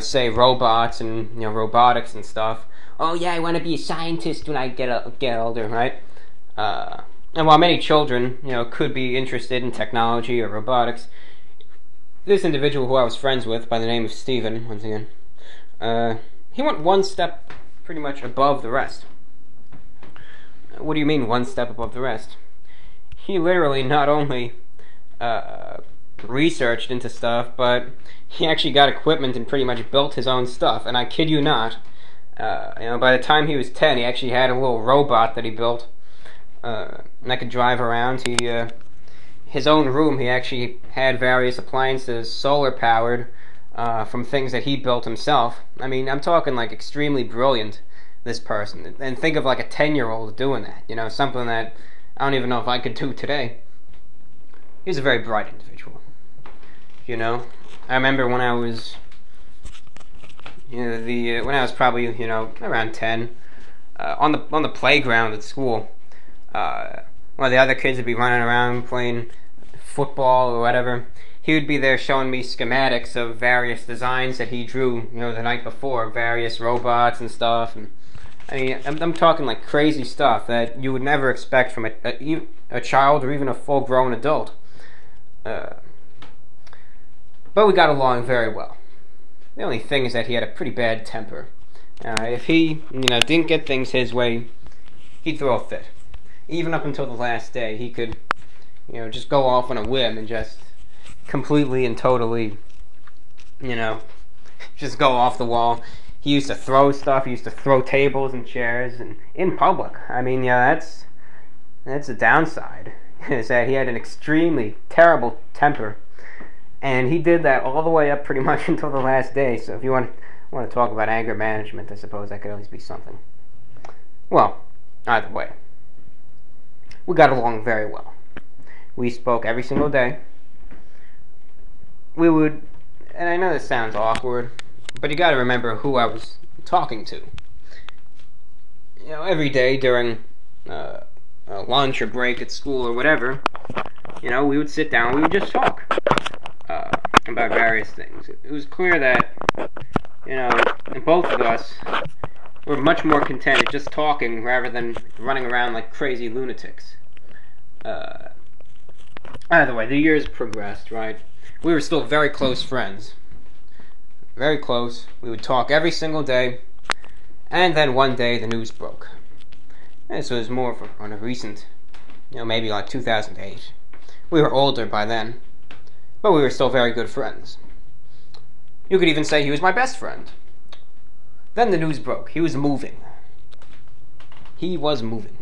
say robots and, robotics and stuff. Oh yeah, I want to be a scientist when I get older, right? And while many children, could be interested in technology or robotics, this individual who I was friends with, by the name of Stephen, once again, he went one step pretty much above the rest. What do you mean, one step above the rest? He literally not only researched into stuff, but he actually got equipment and pretty much built his own stuff. And I kid you not, by the time he was 10, he actually had a little robot that he built that could drive around. His own room, he actually had various appliances solar powered from things that he built himself. I mean, I'm talking like extremely brilliant, this person. And think of like a 10-year-old doing that, something that I don't even know if I could do today. He's a very bright individual. I remember when I was, when I was probably, around 10, on the playground at school, while the other kids would be running around playing football or whatever, he would be there showing me schematics of various designs that he drew, the night before, various robots and stuff. And I mean, I'm talking like crazy stuff that you would never expect from a child or even a full-grown adult. But we got along very well. The only thing is that he had a pretty bad temper. If he, didn't get things his way, he'd throw a fit. Even up until the last day, he could, just go off on a whim and just completely and totally, just go off the wall. He used to throw stuff. He used to throw tables and chairs, and in public. I mean, that's the downside, is that he had an extremely terrible temper, and he did that all the way up pretty much until the last day. So if you want to talk about anger management, I suppose that could always be something. Well, either way, we got along very well. We spoke every single day. We would, and I know this sounds awkward, but you got to remember who I was talking to. Every day during a lunch or break at school or whatever, we would sit down, we would just talk about various things. It was clear that, both of us were much more content at just talking rather than running around like crazy lunatics. Either way, the years progressed, right? We were still very close friends. Very close. We would talk every single day. And then one day the news broke. This was more on a recent, maybe like 2008. We were older by then. But we were still very good friends. You could even say he was my best friend. Then the news broke. He was moving. He was moving.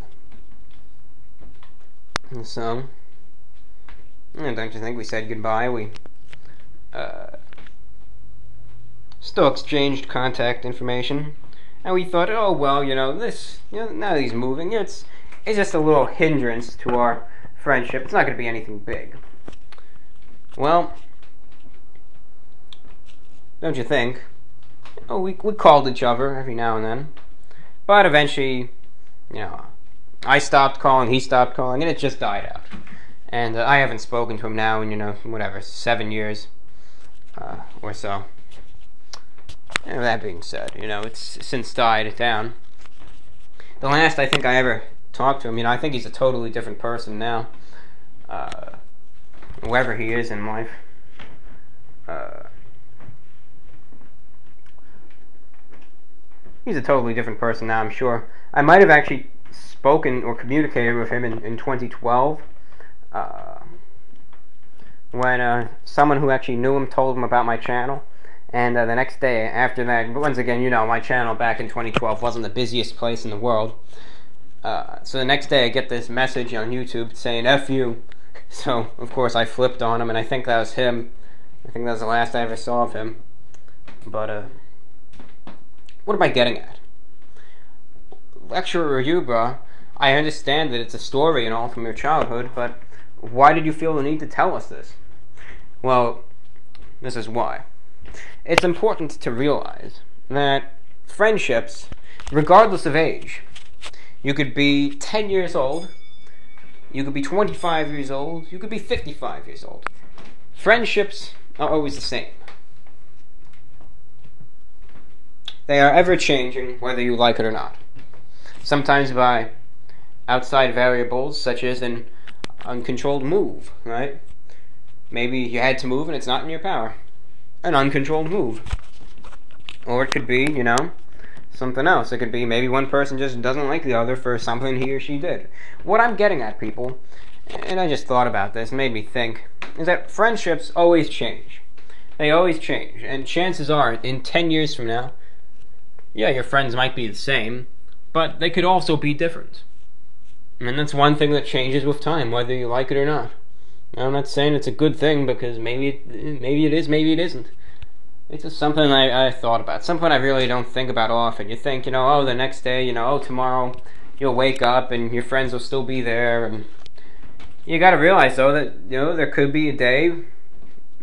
And so, don't you think we said goodbye? still exchanged contact information, and we thought, oh well, this, now that he's moving, it's just a little hindrance to our friendship. It's not going to be anything big. Well, don't you think? We called each other every now and then, but eventually, I stopped calling, he stopped calling, and it just died out. And I haven't spoken to him now in 7 years or so. And that being said, it's since died down. The last I think I ever talked to him, I think he's a totally different person now. Wherever he is in life. He's a totally different person now, I'm sure. I might have actually spoken or communicated with him in 2012. When someone who actually knew him told him about my channel. And the next day after that, but once again, my channel back in 2012 wasn't the busiest place in the world. So the next day I get this message on YouTube saying, F you. So, of course, I flipped on him, and I think that was him. I think that was the last I ever saw of him. But, what am I getting at? Lecture review, bro. I understand that it's a story and all from your childhood, but why did you feel the need to tell us this? Well, this is why. It's important to realize that friendships, regardless of age, you could be 10 years old, you could be 25 years old, you could be 55 years old. Friendships are always the same. They are ever changing, whether you like it or not. Sometimes by outside variables, such as an uncontrolled move, right? Maybe you had to move and it's not in your power. An uncontrolled move. Or it could be, something else. It could be maybe one person just doesn't like the other for something he or she did. What I'm getting at, people, and I just thought about this, made me think, is that friendships always change. They always change. And chances are, in 10 years from now, yeah, your friends might be the same, but they could also be different. And that's one thing that changes with time, whether you like it or not. I'm not saying it's a good thing, because maybe it is, maybe it isn't. It's just something I thought about. Something I really don't think about often. You think, oh, the next day, tomorrow you'll wake up and your friends will still be there. And you gotta realize, though, that, there could be a day,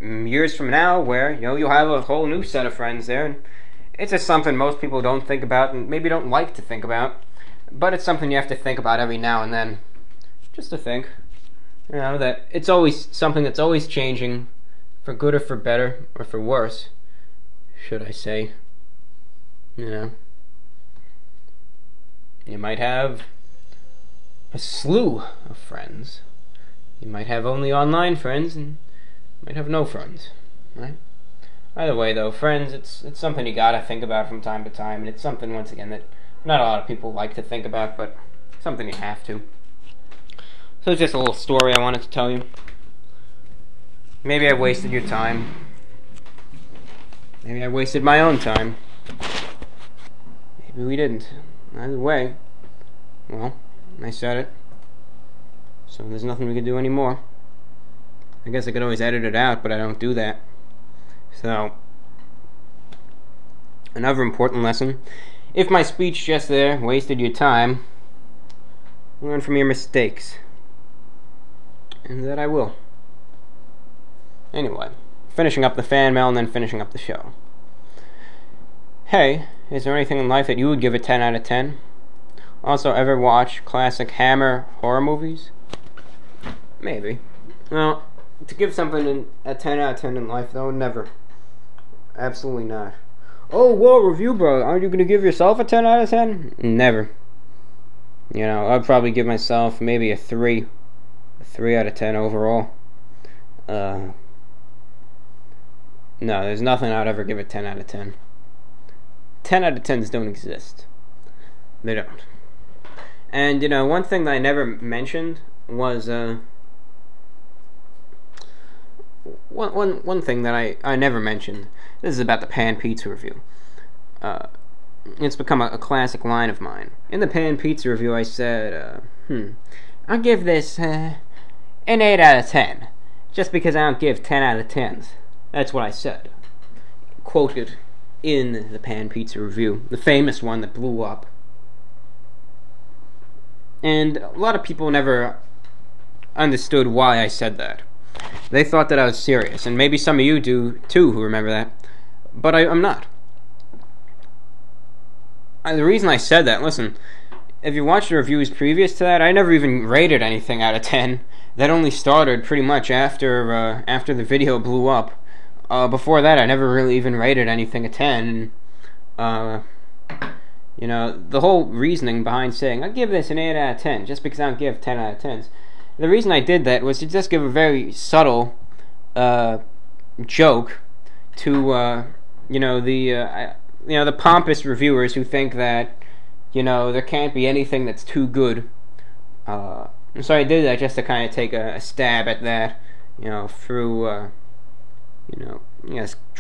years from now, where, you'll have a whole new set of friends there. And it's just something most people don't think about and maybe don't like to think about. But it's something you have to think about every now and then. Just to think. That it's always something that's always changing, for good or for better, or for worse, should I say. You might have a slew of friends. You might have only online friends, and you might have no friends, right? Either way, though, friends, it's something you gotta think about from time to time, and it's something, once again, that not a lot of people like to think about, but something you have to. So it's just a little story I wanted to tell you. Maybe I wasted your time. Maybe I wasted my own time. Maybe we didn't. Either way, well, I said it. So there's nothing we can do anymore. I guess I could always edit it out, but I don't do that. So, another important lesson. If my speech just there wasted your time, learn from your mistakes. And that I will. Anyway, finishing up the fan mail and then finishing up the show. Hey, is there anything in life that you would give a 10 out of 10? Also, ever watch classic Hammer horror movies? Maybe. Well, to give something a 10 out of 10 in life, though, never. Absolutely not. Oh, whoa, review bro, aren't you going to give yourself a 10 out of 10? Never. I'd probably give myself maybe a 3. 3 out of 10 overall. No, there's nothing I'd ever give a 10 out of 10. 10 out of 10s don't exist. They don't. And, one thing that I never mentioned was, one thing that I never mentioned. This is about the Pan Pizza review. It's become a classic line of mine. In the Pan Pizza review, I said, I'll give this, an 8 out of 10. Just because I don't give 10 out of 10s. That's what I said. Quoted in the pan pizza review, the famous one that blew up. And a lot of people never understood why I said that. They thought that I was serious, and maybe some of you do too who remember that, but I'm not. The reason I said that, listen, if you watched the reviews previous to that, I never even rated anything out of 10. That only started pretty much after the video blew up. Before that, I never really even rated anything a 10. You know, the whole reasoning behind saying, I'll give this an 8 out of 10, just because I don't give 10 out of 10s. The reason I did that was to just give a very subtle joke to, the pompous reviewers who think that, there can't be anything that's too good. So I did that just to kind of take a stab at that, through,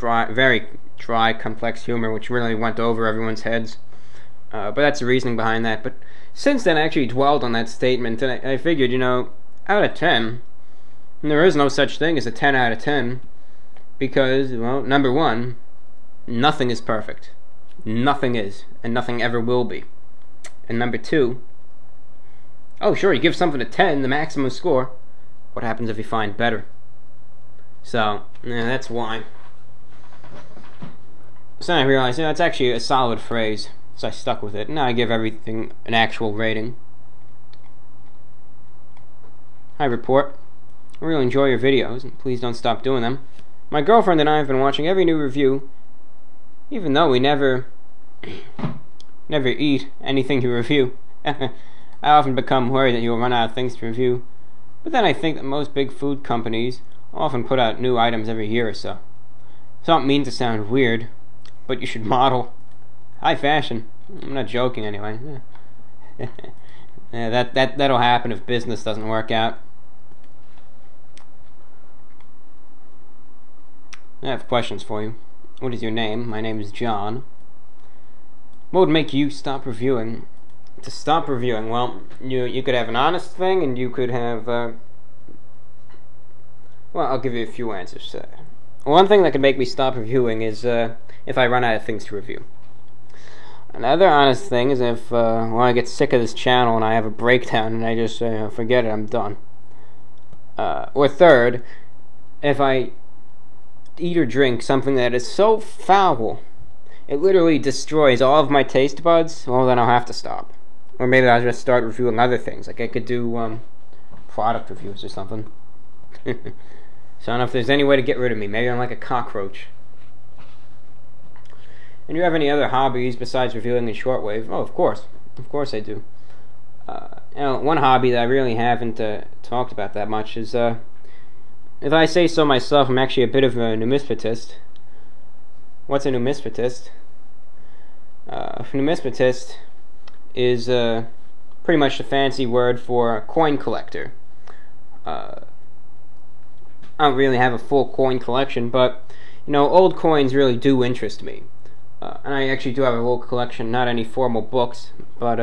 very dry, complex humor, which really went over everyone's heads. But that's the reasoning behind that. But since then, I actually dwelled on that statement, and I figured, out of 10, there is no such thing as a 10 out of 10, because, well, number one, nothing is perfect. Nothing is, and nothing ever will be. And number two, oh, sure, you give something a 10, the maximum score. What happens if you find better? So, yeah, that's why. So I realized, that's actually a solid phrase, so I stuck with it. Now I give everything an actual rating. Hi, Report. I really enjoy your videos, and please don't stop doing them. My girlfriend and I have been watching every new review, even though we never eat anything to review. I often become worried that you'll run out of things to review, but then I think that most big food companies often put out new items every year or so. So I don't mean to sound weird, but you should model high fashion. I'm not joking anyway. Yeah, that'll happen if business doesn't work out. I have questions for you. What is your name? My name is John. What would make you stop reviewing? To stop reviewing, well, you could have an honest thing, and you could have, well, I'll give you a few answers to that. One thing that could make me stop reviewing is if I run out of things to review. Another honest thing is if I get sick of this channel and I have a breakdown and I just say, forget it, I'm done. Or third, if I eat or drink something that is so foul it literally destroys all of my taste buds, well, then I'll have to stop. Or maybe I'll just start reviewing other things. Like I could do product reviews or something. So I don't know if there's any way to get rid of me. Maybe I'm like a cockroach. And do you have any other hobbies besides reviewing in shortwave? Oh, of course. Of course I do. One hobby that I really haven't talked about that much is, if I say so myself, I'm actually a bit of a numismatist. What's a numismatist? A numismatist is pretty much the fancy word for a coin collector. I don't really have a full coin collection, but old coins really do interest me. And I actually do have a old collection, not any formal books, but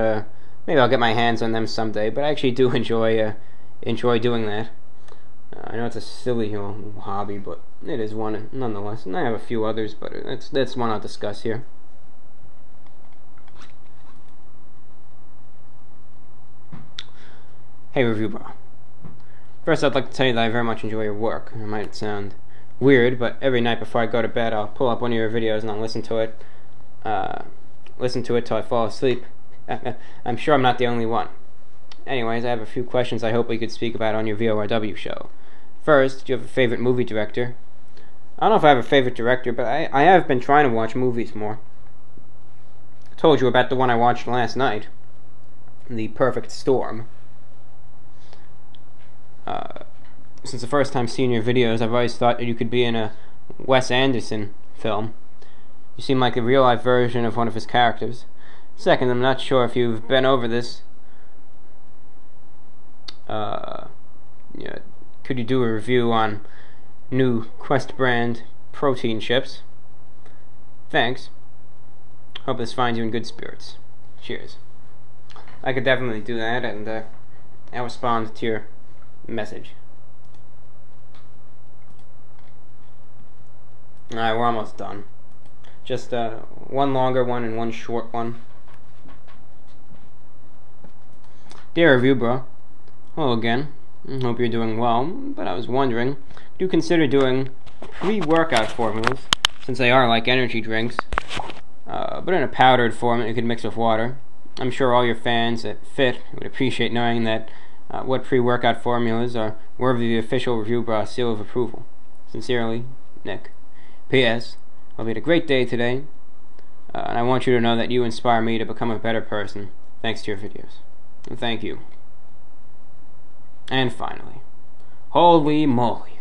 maybe I'll get my hands on them someday. But I actually do enjoy doing that. I know it's a silly hobby, but it is one nonetheless. And I have a few others, but that's one I'll discuss here. Hey, Review Bro. First, I'd like to tell you that I very much enjoy your work. It might sound weird, but every night before I go to bed, I'll pull up one of your videos and I'll listen to it. Listen to it till I fall asleep. I'm sure I'm not the only one. Anyways, I have a few questions I hope we could speak about on your VORW show. First, do you have a favorite movie director? I don't know if I have a favorite director, but I have been trying to watch movies more. I told you about the one I watched last night, The Perfect Storm. Since the first time seeing your videos, I've always thought that you could be in a Wes Anderson film. You seem like a real-life version of one of his characters. Second, I'm not sure if you've been over this. Could you do a review on new Quest brand protein chips? Thanks. Hope this finds you in good spirits. Cheers. I could definitely do that, and I'll respond to your message. Alright, we're almost done. Just one longer one and one short one. Dear Review Bro, hello again. Hope you're doing well, but I was wondering, do you consider doing pre-workout formulas, since they are like energy drinks, but in a powdered form that you could mix with water? I'm sure all your fans at Fit would appreciate knowing that what pre-workout formulas are worthy of the official Review Bra seal of approval. Sincerely, Nick. P.S. Hope you had a great day today, and I want you to know that you inspire me to become a better person thanks to your videos. And thank you. And finally, holy moly,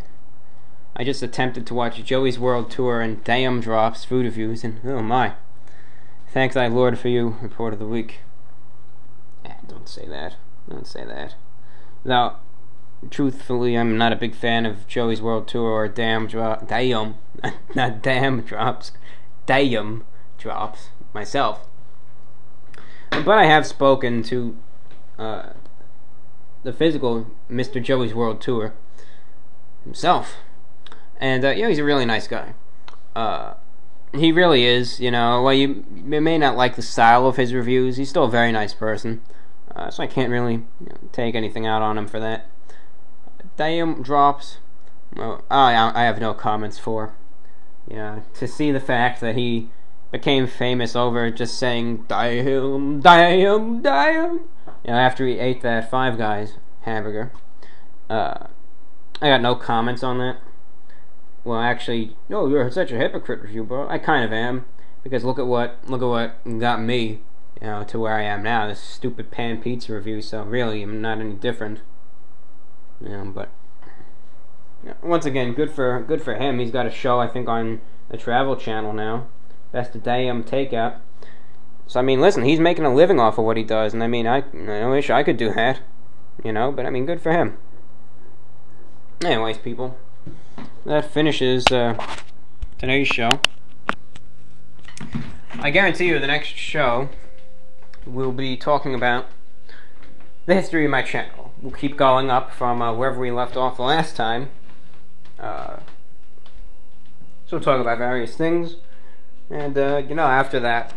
I just attempted to watch Joey's World Tour and damn drops food reviews, and oh my. Thanks thy Lord for you, Report of the Week. Don't say that. Don't say that. Now, truthfully, I'm not a big fan of Joey's World Tour or damn drops myself. But I have spoken to the physical Mr. Joey's World Tour himself, and he's a really nice guy. He really is. While you may not like the style of his reviews, he's still a very nice person. So I can't really take anything out on him for that. Damn drops. Well, I have no comments for. To see the fact that he became famous over just saying damn, damn, damn, after he ate that Five Guys hamburger. I got no comments on that. Well, actually, no, you're such a hypocrite, Review Bro. I kind of am, because look at what got me, to where I am now. This stupid pan pizza review. So really, I'm not any different. But once again, good for him. He's got a show, I think, on the Travel Channel now. Best of Damn Takeout. So listen, he's making a living off of what he does, and I wish I could do that, but good for him. Anyways, people, that finishes today's show. I guarantee you the next show we'll be talking about the history of my channel. We'll keep going up from wherever we left off the last time. So we'll talk about various things. And, after that,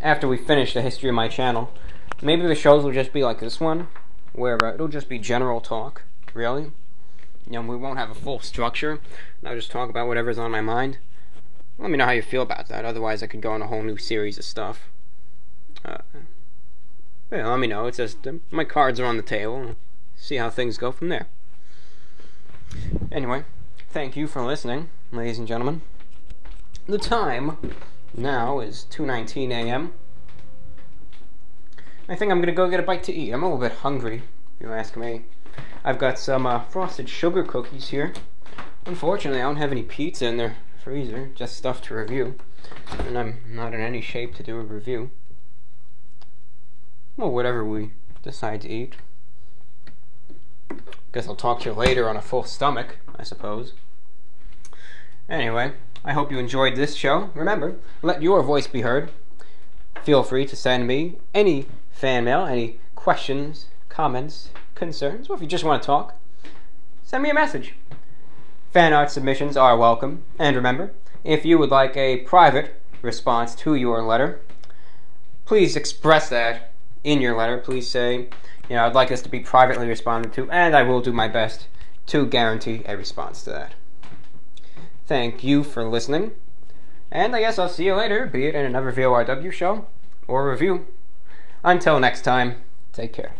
after we finish the history of my channel, maybe the shows will just be like this one, where it'll just be general talk, really. We won't have a full structure, and I'll just talk about whatever's on my mind. Let me know how you feel about that, otherwise I could go on a whole new series of stuff. Let me know. It's just, my cards are on the table, see how things go from there. Anyway, thank you for listening, ladies and gentlemen. The time now is 2:19 a.m. I think I'm going to go get a bite to eat. I'm a little bit hungry, if you ask me. I've got some frosted sugar cookies here. Unfortunately, I don't have any pizza in the freezer, just stuff to review. And I'm not in any shape to do a review. Well, whatever we decide to eat. Guess I'll talk to you later on a full stomach, I suppose. Anyway, I hope you enjoyed this show. Remember, let your voice be heard. Feel free to send me any fan mail, any questions, comments, concerns, or if you just want to talk, send me a message. Fan art submissions are welcome. And remember, if you would like a private response to your letter, please express that in your letter. Please say, I'd like this to be privately responded to, and I will do my best to guarantee a response to that. Thank you for listening, and I guess I'll see you later, be it in another VORW show or review. Until next time, take care.